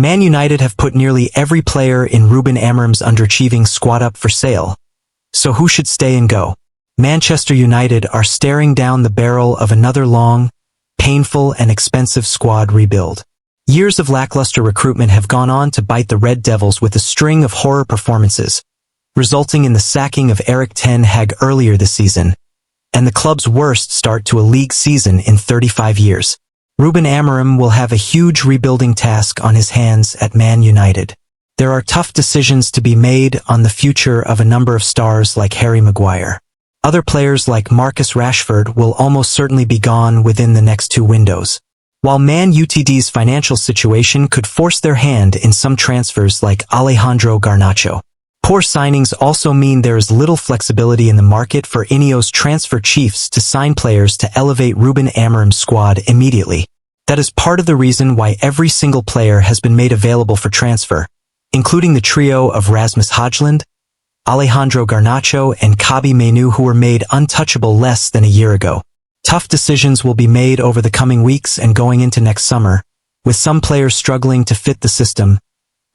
Man United have put nearly every player in Ruben Amorim's underachieving squad up for sale. So who should stay and go? Manchester United are staring down the barrel of another long, painful and expensive squad rebuild. Years of lackluster recruitment have gone on to bite the Red Devils with a string of horror performances, resulting in the sacking of Erik ten Hag earlier this season, and the club's worst start to a league season in 35 years. Ruben Amorim will have a huge rebuilding task on his hands at Man United. There are tough decisions to be made on the future of a number of stars like Harry Maguire. Other players like Marcus Rashford will almost certainly be gone within the next 2 windows. While Man UTD's financial situation could force their hand in some transfers like Alejandro Garnacho. Poor signings also mean there is little flexibility in the market for Ineos transfer chiefs to sign players to elevate Ruben Amorim's squad immediately. That is part of the reason why every single player has been made available for transfer, including the trio of Rasmus Højlund, Alejandro Garnacho and Kobbie Mainoo, who were made untouchable less than a year ago. Tough decisions will be made over the coming weeks and going into next summer, with some players struggling to fit the system,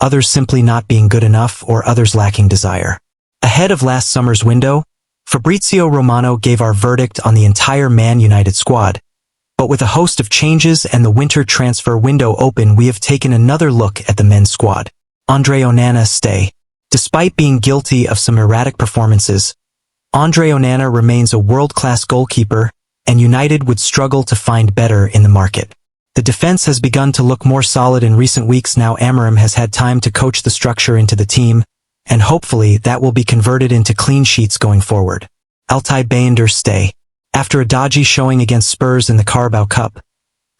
others simply not being good enough or others lacking desire. Ahead of last summer's window, Fabrizio Romano gave our verdict on the entire Man United squad. But with a host of changes and the winter transfer window open, we have taken another look at the men's squad. Andre Onana stay. Despite being guilty of some erratic performances, Andre Onana remains a world-class goalkeeper, and United would struggle to find better in the market. The defense has begun to look more solid in recent weeks now Amorim has had time to coach the structure into the team, and hopefully that will be converted into clean sheets going forward. Altay Bayındır stay. After a dodgy showing against Spurs in the Carabao Cup,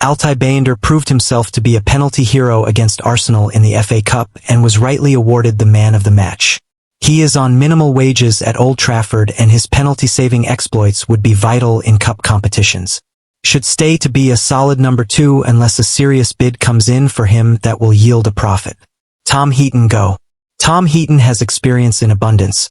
Altay Bayındır proved himself to be a penalty hero against Arsenal in the FA Cup and was rightly awarded the man of the match. He is on minimal wages at Old Trafford and his penalty-saving exploits would be vital in cup competitions. Should stay to be a solid number 2 unless a serious bid comes in for him that will yield a profit. Tom Heaton go. Tom Heaton has experience in abundance,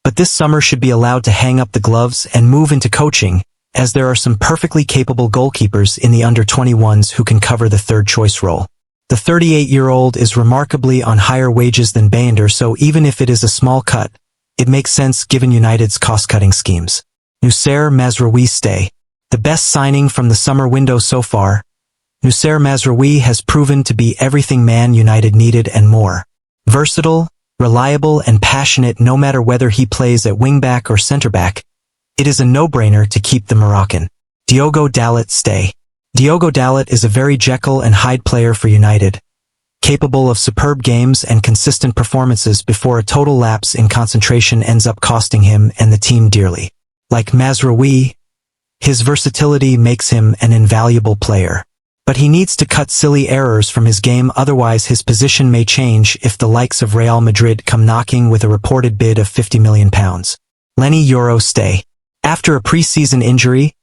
but this summer should be allowed to hang up the gloves and move into coaching, as there are some perfectly capable goalkeepers in the under-21s who can cover the third-choice role. The 38-year-old is remarkably on higher wages than Bayındır, so even if it is a small cut, it makes sense given United's cost-cutting schemes. Noussair Mazraoui stay. The best signing from the summer window so far, Noussair Mazraoui has proven to be everything Man United needed and more. Versatile, reliable and passionate no matter whether he plays at wing-back or centre-back, it is a no-brainer to keep the Moroccan. Diogo Dalot stay. Diogo Dalot is a very Jekyll and Hyde player for United, capable of superb games and consistent performances before a total lapse in concentration ends up costing him and the team dearly. Like Mazraoui, his versatility makes him an invaluable player. But he needs to cut silly errors from his game, otherwise his position may change if the likes of Real Madrid come knocking with a reported bid of £50 million. Leny Yoro stay. After a pre-season injury,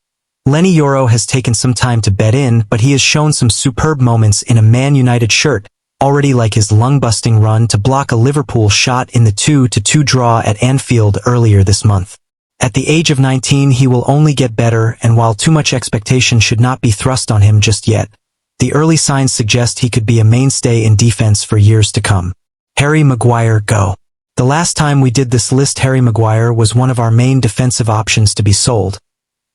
Leny Yoro has taken some time to bed in, but he has shown some superb moments in a Man United shirt, already like his lung-busting run to block a Liverpool shot in the 2-2 draw at Anfield earlier this month. At the age of 19 he will only get better, and while too much expectation should not be thrust on him just yet, the early signs suggest he could be a mainstay in defense for years to come. Harry Maguire go. The last time we did this list, Harry Maguire was one of our main defensive options to be sold.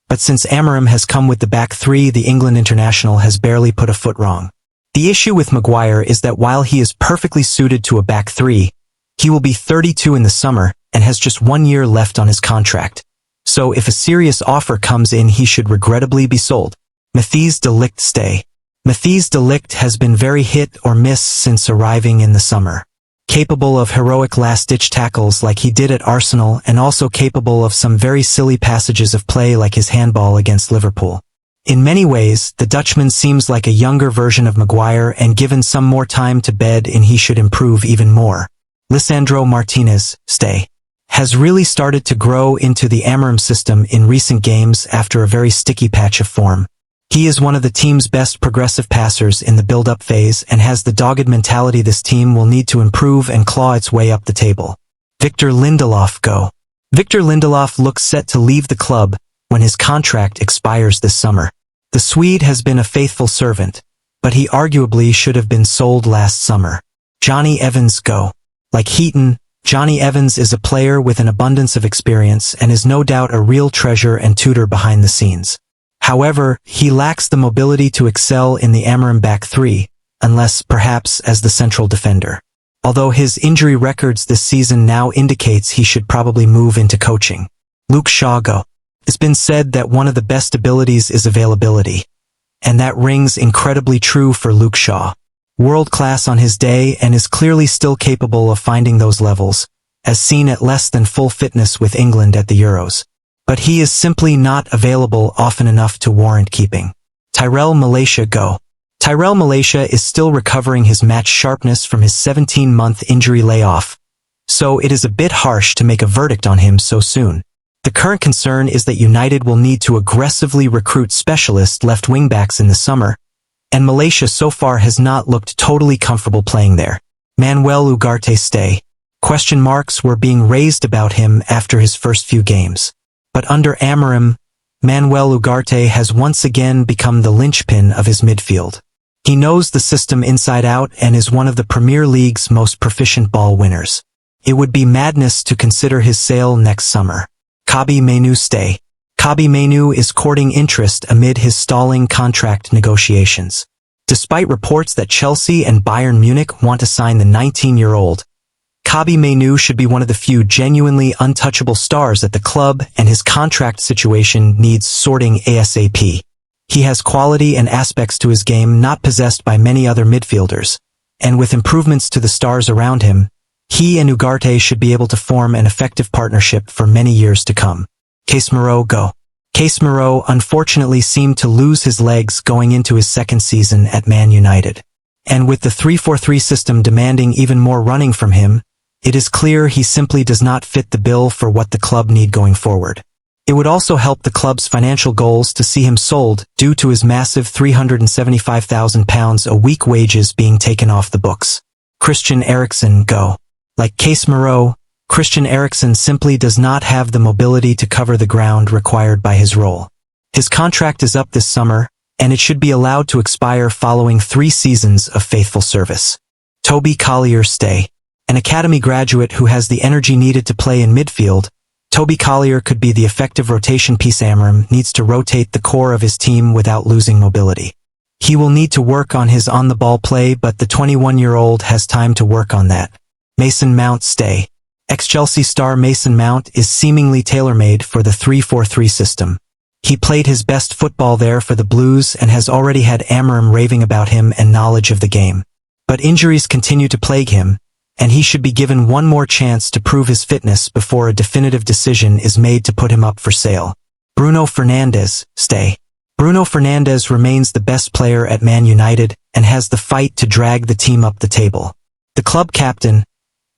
But since Amorim has come with the back 3, the England international has barely put a foot wrong. The issue with Maguire is that while he is perfectly suited to a back 3, he will be 32 in the summer and has just 1 year left on his contract. So if a serious offer comes in, he should regrettably be sold. Matthijs de Ligt stay. Matthijs de Ligt has been very hit or miss since arriving in the summer. Capable of heroic last-ditch tackles like he did at Arsenal, and also capable of some very silly passages of play like his handball against Liverpool. In many ways, the Dutchman seems like a younger version of Maguire, and given some more time to bed in he should improve even more. Lisandro Martinez stay. Has really started to grow into the Amorim system in recent games after a very sticky patch of form. He is one of the team's best progressive passers in the build-up phase and has the dogged mentality this team will need to improve and claw its way up the table. Victor Lindelof go. Victor Lindelof looks set to leave the club when his contract expires this summer. The Swede has been a faithful servant, but he arguably should have been sold last summer. Johnny Evans go. Like Heaton, Johnny Evans is a player with an abundance of experience and is no doubt a real treasure and tutor behind the scenes. However, he lacks the mobility to excel in the Amorim back three, unless perhaps as the central defender. Although his injury records this season now indicates he should probably move into coaching. Luke Shaw go. It's been said that one of the best abilities is availability, and that rings incredibly true for Luke Shaw. World class on his day and is clearly still capable of finding those levels, as seen at less than full fitness with England at the Euros. But he is simply not available often enough to warrant keeping. Tyrell Malacia go. Tyrell Malacia is still recovering his match sharpness from his 17-month injury layoff, so it is a bit harsh to make a verdict on him so soon. The current concern is that United will need to aggressively recruit specialist left wingbacks in the summer, and Malacia so far has not looked totally comfortable playing there. Manuel Ugarte stay. Question marks were being raised about him after his first few games. But under Amorim, Manuel Ugarte has once again become the linchpin of his midfield. He knows the system inside out and is one of the Premier League's most proficient ball winners. It would be madness to consider his sale next summer. Kobbie Mainoo stay. Kobbie Mainoo is courting interest amid his stalling contract negotiations. Despite reports that Chelsea and Bayern Munich want to sign the 19-year-old, Kobbie Mainoo should be one of the few genuinely untouchable stars at the club, and his contract situation needs sorting ASAP. He has quality and aspects to his game not possessed by many other midfielders, and with improvements to the stars around him, he and Ugarte should be able to form an effective partnership for many years to come. Casemiro go. Casemiro unfortunately seemed to lose his legs going into his second season at Man United. And with the 3-4-3 system demanding even more running from him, it is clear he simply does not fit the bill for what the club need going forward. It would also help the club's financial goals to see him sold due to his massive £375,000 a week wages being taken off the books. Christian Eriksen go. Like Casemiro, Christian Eriksen simply does not have the mobility to cover the ground required by his role. His contract is up this summer, and it should be allowed to expire following 3 seasons of faithful service. Toby Collier stay. An academy graduate who has the energy needed to play in midfield, Toby Collier could be the effective rotation piece. Amorim needs to rotate the core of his team without losing mobility. He will need to work on his on-the-ball play, but the 21-year-old has time to work on that. Mason Mount stay. Ex-Chelsea star Mason Mount is seemingly tailor-made for the 3-4-3 system. He played his best football there for the Blues and has already had Amorim raving about him and knowledge of the game. But injuries continue to plague him, and he should be given one more chance to prove his fitness before a definitive decision is made to put him up for sale. Bruno Fernandes stay. Bruno Fernandes remains the best player at Man United and has the fight to drag the team up the table. The club captain,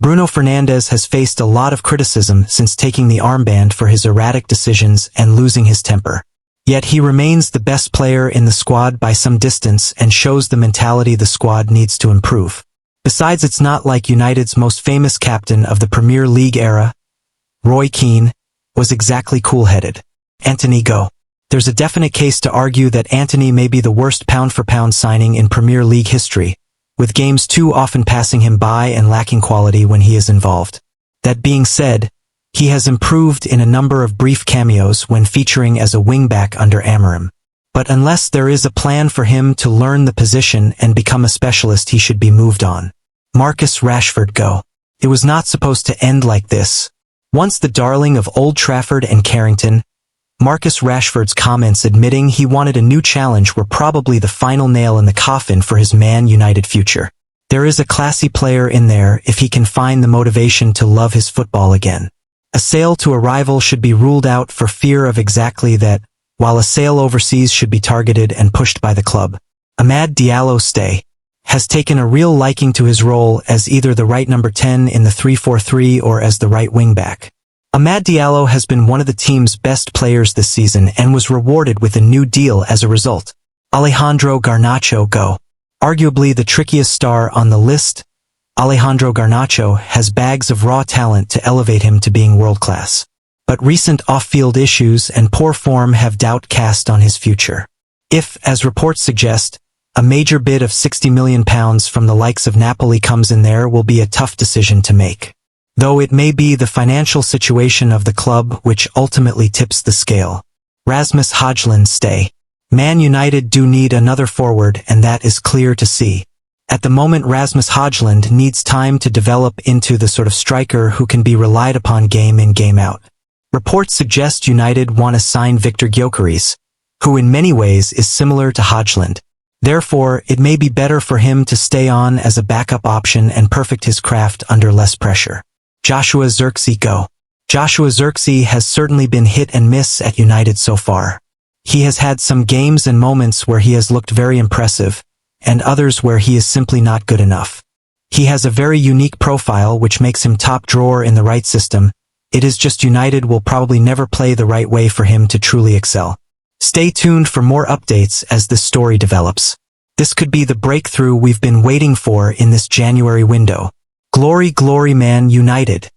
Bruno Fernandes, has faced a lot of criticism since taking the armband for his erratic decisions and losing his temper. Yet he remains the best player in the squad by some distance and shows the mentality the squad needs to improve. Besides, it's not like United's most famous captain of the Premier League era, Roy Keane, was exactly cool-headed. Antony go. There's a definite case to argue that Antony may be the worst pound-for-pound signing in Premier League history, with games too often passing him by and lacking quality when he is involved. That being said, he has improved in a number of brief cameos when featuring as a wingback under Amorim. But unless there is a plan for him to learn the position and become a specialist, he should be moved on. Marcus Rashford go. It was not supposed to end like this. Once the darling of Old Trafford and Carrington, Marcus Rashford's comments admitting he wanted a new challenge were probably the final nail in the coffin for his Man United future. There is a classy player in there if he can find the motivation to love his football again. A sale to a rival should be ruled out for fear of exactly that, while a sale overseas should be targeted and pushed by the club. Amad Diallo stay. Has taken a real liking to his role as either the right number 10 in the 3-4-3 or as the right wing-back. Amad Diallo has been one of the team's best players this season and was rewarded with a new deal as a result. Alejandro Garnacho go. Arguably the trickiest star on the list, Alejandro Garnacho has bags of raw talent to elevate him to being world-class. But recent off-field issues and poor form have doubt cast on his future. If, as reports suggest, A major bid of £60 million from the likes of Napoli comes in there will be a tough decision to make. Though it may be the financial situation of the club which ultimately tips the scale. Rasmus Højlund stay. Man United do need another forward, and that is clear to see. At the moment Rasmus Højlund needs time to develop into the sort of striker who can be relied upon game in game out. Reports suggest United want to sign Victor Gyökeres, who in many ways is similar to Højlund. Therefore, it may be better for him to stay on as a backup option and perfect his craft under less pressure. Joshua Zirkzee go. Joshua Zirkzee has certainly been hit and miss at United so far. He has had some games and moments where he has looked very impressive, and others where he is simply not good enough. He has a very unique profile which makes him top drawer in the right system. It is just United will probably never play the right way for him to truly excel. Stay tuned for more updates as this story develops. This could be the breakthrough we've been waiting for in this January window. Glory, glory, Man United!